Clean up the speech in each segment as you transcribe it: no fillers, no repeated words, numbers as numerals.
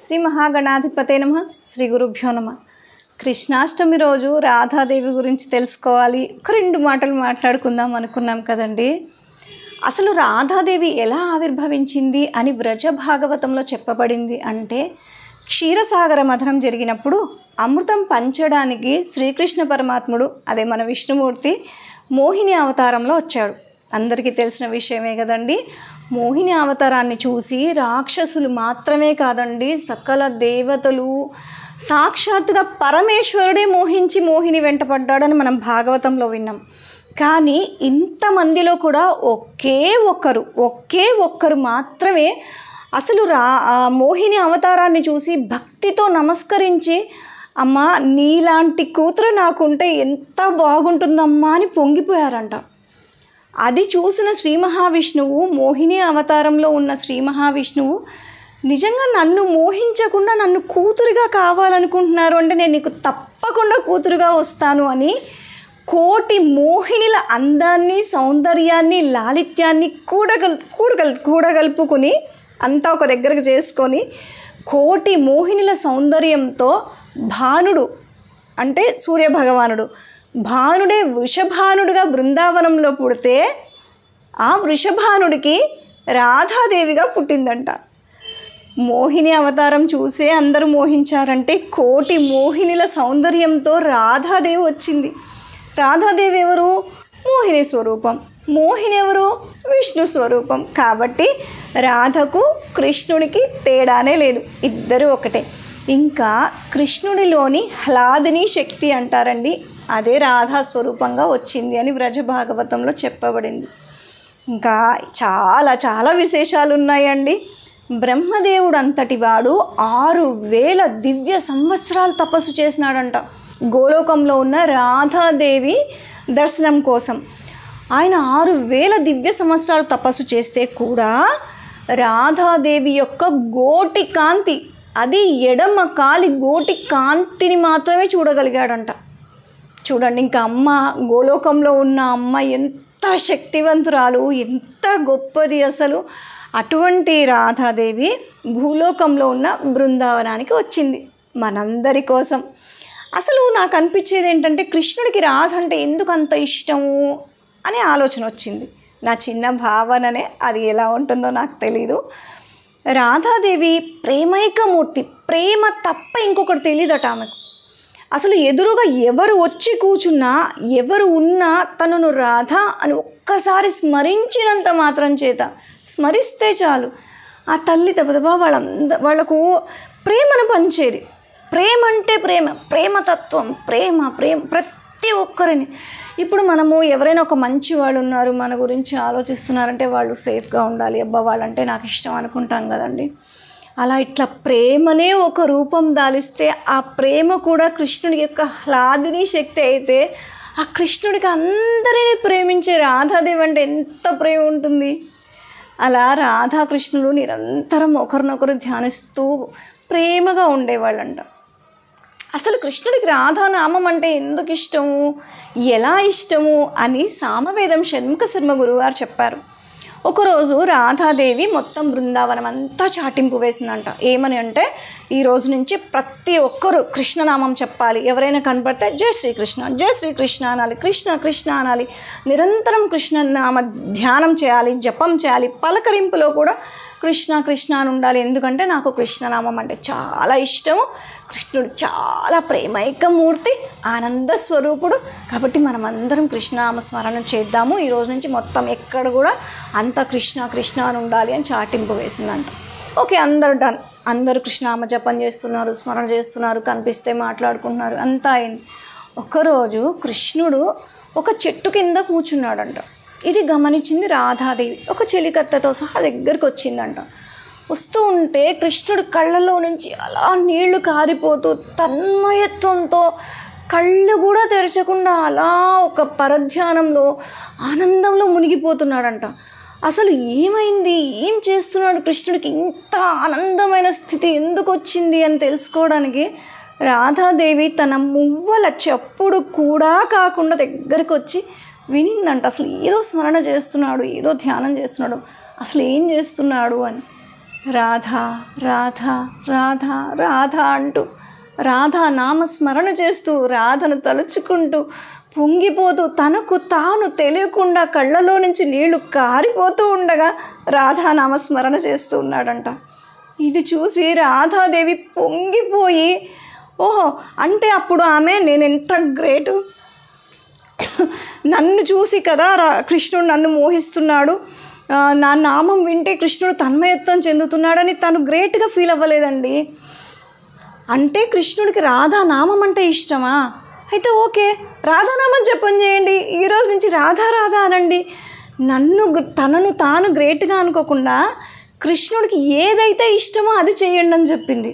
శ్రీ మహాగణాధిపతే నమః. శ్రీ గురుభ్యో నమః. కృష్ణాష్టమి రోజు రాధాదేవి గురించి తెలుసుకోవాలి, ఒక 2 మాటలు మాట్లాడుకుందాం అనుకున్నాం కదండి. అసలు రాధాదేవి ఎలా ఆవిర్భవించింది అని వ్రజ భాగవతంలో చెప్పబడింది అంటే, క్షీరసాగర మథనం జరిగినప్పుడు అమృతం పంచడానికి శ్రీకృష్ణ పరమాత్ముడు, అదే మన విష్ణుమూర్తి, మోహిని అవతారంలో వచ్చాడు. అందరికీ తెలిసిన విషయమే కదండి. మోహిని అవతారాన్ని చూసి రాక్షసులు మాత్రమే కాదండి, సకల దేవతలు, సాక్షాత్తుగా పరమేశ్వరుడే మోహించి మోహిని వెంటపడ్డాడని మనం భాగవతంలో విన్నాం. కానీ ఇంతమందిలో కూడా ఒకే ఒక్కరు మాత్రమే అసలు మోహిని అవతారాన్ని చూసి భక్తితో నమస్కరించి, అమ్మా నీలాంటి కూతురు నాకుంటే ఎంత బాగుంటుందమ్మా అని పొంగిపోయారంట. అది చూసిన శ్రీ మహావిష్ణువు, మోహిని అవతారంలో ఉన్న శ్రీ మహావిష్ణువు, నిజంగా నన్ను మోహించకుండా నన్ను కూతురుగా కావాలనుకుంటున్నారు అంటే నేను నీకు తప్పకుండా కూతురుగా వస్తాను అని కోటి మోహినిల అందాన్ని, సౌందర్యాన్ని, లాలిత్యాన్ని కూడగలుపుకుని అంతా ఒక దగ్గరకు చేసుకొని కోటి మోహినిల సౌందర్యంతో భానుడు అంటే సూర్యభగవానుడు, భానుడే వృషభానుడుగా బృందావనంలో పుడితే ఆ వృషభానుడికి రాధాదేవిగా పుట్టిందంట. మోహిని అవతారం చూసే అందరూ మోహించారంటే కోటి మోహినిల సౌందర్యంతో రాధాదేవి వచ్చింది. రాధాదేవి ఎవరు? మోహిని స్వరూపం. మోహిని ఎవరు? విష్ణు స్వరూపం. కాబట్టి రాధకు కృష్ణుడికి తేడానే లేదు, ఇద్దరు ఒకటే. ఇంకా కృష్ణుడిలోని హ్లాదిని శక్తి అంటారండి, అదే రాధా స్వరూపంగా వచ్చింది అని వ్రజ భాగవతంలో చెప్పబడింది. ఇంకా చాలా చాలా విశేషాలు ఉన్నాయండి. బ్రహ్మదేవుడు అంతటి వాడు 6000 దివ్య సంవత్సరాలు తపస్సు చేసినాడంట గోలోకంలో ఉన్న రాధాదేవి దర్శనం కోసం. ఆయన 6000 దివ్య సంవత్సరాలు తపస్సు చేస్తే కూడా రాధాదేవి యొక్క గోటి కాంతి, అది ఎడమ కాలి గోటి కాంతిని మాత్రమే చూడగలిగాడంట. చూడండి, ఇంకా అమ్మ, గోలోకంలో ఉన్న అమ్మ ఎంత శక్తివంతురాలు, ఎంత గొప్పది అసలు. అటువంటి రాధాదేవి భూలోకంలో ఉన్న బృందావనానికి వచ్చింది మనందరి కోసం. అసలు నాకు అనిపించేది ఏంటంటే, కృష్ణుడికి రాధ అంటే ఎందుకు అంత ఇష్టము అనే ఆలోచన వచ్చింది. నా చిన్న భావననే, అది ఎలా ఉంటుందో నాకు తెలీదు. రాధాదేవి ప్రేమైకమూర్తి, ప్రేమ తప్ప ఇంకొకటి తెలియదట ఆమెకు. అసలు ఎదురుగా ఎవరు వచ్చి కూర్చున్నా, ఎవరు ఉన్నా తనను రాధ అని ఒక్కసారి స్మరించినంత మాత్రం చేత, స్మరిస్తే చాలు ఆ తల్లి దబదబా వాళ్ళకు ప్రేమను పంచేది. ప్రేమ అంటే ప్రేమతత్వం, ప్రేమ ప్రతి ఒక్కరిని. ఇప్పుడు మనము ఎవరైనా ఒక మంచి వాళ్ళు ఉన్నారు, మన గురించి ఆలోచిస్తున్నారంటే వాళ్ళు సేఫ్గా ఉండాలి, అబ్బా వాళ్ళంటే నాకు ఇష్టం అనుకుంటాం కదండి. అలా ఇట్లా ప్రేమనే ఒక రూపం దాలిస్తే ఆ ప్రేమ కూడా కృష్ణుడి యొక్క హ్లాదిని శక్తి అయితే, ఆ కృష్ణుడికి అందరినీ ప్రేమించే రాధాదేవి అంటే ఎంత ప్రేమ ఉంటుంది. అలా రాధాకృష్ణులు నిరంతరం ఒకరినొకరు ధ్యానిస్తూ ప్రేమగా ఉండేవాళ్ళంట. అసలు కృష్ణుడికి రాధానామం అంటే ఎందుకు ఇష్టము, ఎలా ఇష్టము అని సామవేదం షణ్ముఖ శర్మ గురువారు చెప్పారు. ఒకరోజు రాధాదేవి మొత్తం బృందావనం అంతా చాటింపు వేసిందంట. ఏమని అంటే, ఈ రోజు నుంచి ప్రతి ఒక్కరూ కృష్ణనామం చెప్పాలి, ఎవరైనా కనపడితే జయ శ్రీకృష్ణ జయ శ్రీకృష్ణ అనాలి, కృష్ణ కృష్ణ అనాలి, నిరంతరం కృష్ణనామ ధ్యానం చేయాలి, జపం చేయాలి, పలకరింపులో కూడా కృష్ణ కృష్ణ అని ఉండాలి. ఎందుకంటే నాకు కృష్ణనామం అంటే చాలా ఇష్టము, కృష్ణుడు చాలా ప్రేమైకమూర్తి, ఆనంద స్వరూపుడు. కాబట్టి మనం అందరం కృష్ణనామ స్మరణ చేద్దాము, ఈ రోజు నుంచి మొత్తం ఎక్కడ కూడా అంతా కృష్ణ కృష్ణ అని ఉండాలి అని చాటింపు వేసిందంట. ఓకే, అందరు డన్, అందరూ కృష్ణనామ జపం చేస్తున్నారు, స్మరణ చేస్తున్నారు, కనిపిస్తే మాట్లాడుకుంటున్నారు, అంతా అయింది. ఒకరోజు కృష్ణుడు ఒక చెట్టు కింద కూర్చున్నాడంట. ఇది గమనించింది రాధాదేవి. ఒక చెలికత్తెతో సహా దగ్గరికి వచ్చిందంట. వస్తూ ఉంటే కృష్ణుడు కళ్ళలో నుంచి అలా నీళ్లు కారిపోతూ తన్మయత్వంతో కళ్ళు కూడా తెరచకుండా అలా ఒక పరధ్యానంలో, ఆనందంలో మునిగిపోతున్నాడంట. అసలు ఏమైంది, ఏం చేస్తున్నాడు కృష్ణుడికి, ఇంత ఆనందమైన స్థితి ఎందుకు వచ్చింది అని తెలుసుకోవడానికి రాధాదేవి తన మువ్వల చప్పుడు కూడా కాకుండా దగ్గరికి వచ్చి వినిందంట. అసలు ఏదో స్మరణ చేస్తున్నాడు, ఏదో ధ్యానం చేస్తున్నాడు, అసలు ఏం చేస్తున్నాడు అని. రాధా రాధా రాధా రాధా అంటూ రాధా నామస్మరణ చేస్తూ రాధను తలుచుకుంటూ పొంగిపోతూ తనకు తాను తెలియకుండా కళ్ళలో నుంచి నీళ్లు కారిపోతూ ఉండగా రాధా నామస్మరణ చేస్తూ ఉన్నాడంట. ఇది చూసి రాధాదేవి పొంగిపోయి, ఓహో అంటే అప్పుడు ఆమె నేను ఎంత గ్రేటు, నన్ను చూసి కదా కృష్ణుడు నన్ను మోహిస్తున్నాడు, నా నామం వింటే కృష్ణుడు తన్మయత్వం చెందుతున్నాడని తను గ్రేట్గా ఫీల్ అవ్వలేదండి. అంటే కృష్ణుడికి రాధానామం అంటే ఇష్టమా? అయితే ఓకే, రాధానామం జపం చేయండి, ఈరోజు నుంచి రాధా రాధా అనండి. తనను తాను గ్రేట్గా అనుకోకుండా కృష్ణుడికి ఏదైతే ఇష్టమో అది చేయండి అని చెప్పింది.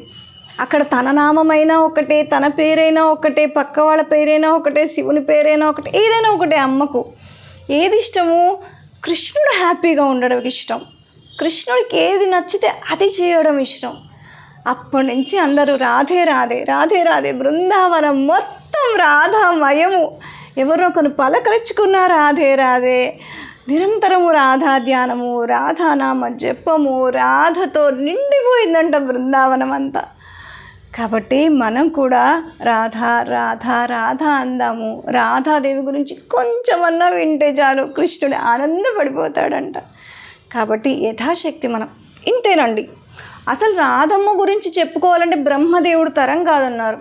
అక్కడ తన నామమైనా ఒకటే, తన పేరైనా ఒకటే, పక్క వాళ్ళ పేరైనా ఒకటే, శివుని పేరైనా ఒకటే, ఏదైనా ఒకటే. అమ్మకు ఏది ఇష్టము? కృష్ణుడు హ్యాపీగా ఉండడం ఇష్టం, కృష్ణుడికి ఏది నచ్చితే అది చేయడం ఇష్టం. అప్పటి నుంచి అందరూ రాధే రాధే రాధే రాధే, బృందావనం మొత్తం రాధామయము. ఎవరొకరు పలకరించుకున్న రాధే రాధే, నిరంతరము రాధా ధ్యానము, రాధానామ జపము, రాధతో నిండిపోయిందంట బృందావనం అంతా. కాబట్టి మనం కూడా రాధా రాధా రాధా అందాము. రాధాదేవి గురించి కొంచెమన్నా వింటే చాలు కృష్ణుడు ఆనందపడిపోతాడంట. కాబట్టి యథాశక్తి మనం ఇంతేనండి. అసలు రాధమ్మ గురించి చెప్పుకోవాలంటే బ్రహ్మదేవుడు తరం కాదన్నారు,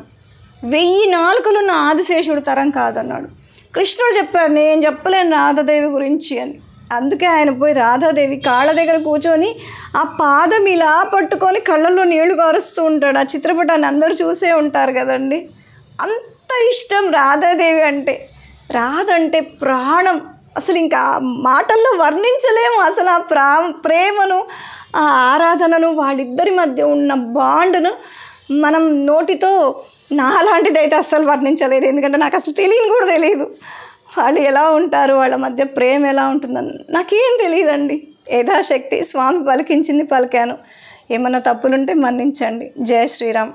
1000 నాలుకలున్న ఆదిశేషుడు తరం కాదన్నాడు. కృష్ణుడు చెప్పాడు నేను చెప్పలేను రాధాదేవి గురించి అని. అందుకే ఆయన పోయి రాధాదేవి కాళ్ళ దగ్గర కూర్చొని ఆ పాదం ఇలా పట్టుకొని కళ్ళల్లో నీళ్లు కారుస్తూ ఉంటాడు. ఆ చిత్రపటాన్ని అందరూ చూసే ఉంటారు కదండి. అంత ఇష్టం రాధాదేవి అంటే. రాధ అంటే ప్రాణం, అసలు ఇంకా మాటల్లో వర్ణించలేము. అసలు ఆ ప్రేమను, ఆ ఆరాధనను, వాళ్ళిద్దరి మధ్య ఉన్న బాండ్ను మనం నోటితో నాలాంటిదైతే అస్సలు వర్ణించలేదు. ఎందుకంటే నాకు అసలు కూడా తెలియదు వాళ్ళు ఎలా ఉంటారు, వాళ్ళ మధ్య ప్రేమ ఎలా ఉంటుందని నాకేం తెలియదండి. యథాశక్తి స్వామి పలికించింది పలికాను. ఏమన్నా తప్పులుంటే మన్నించండి. జయ శ్రీరామ్.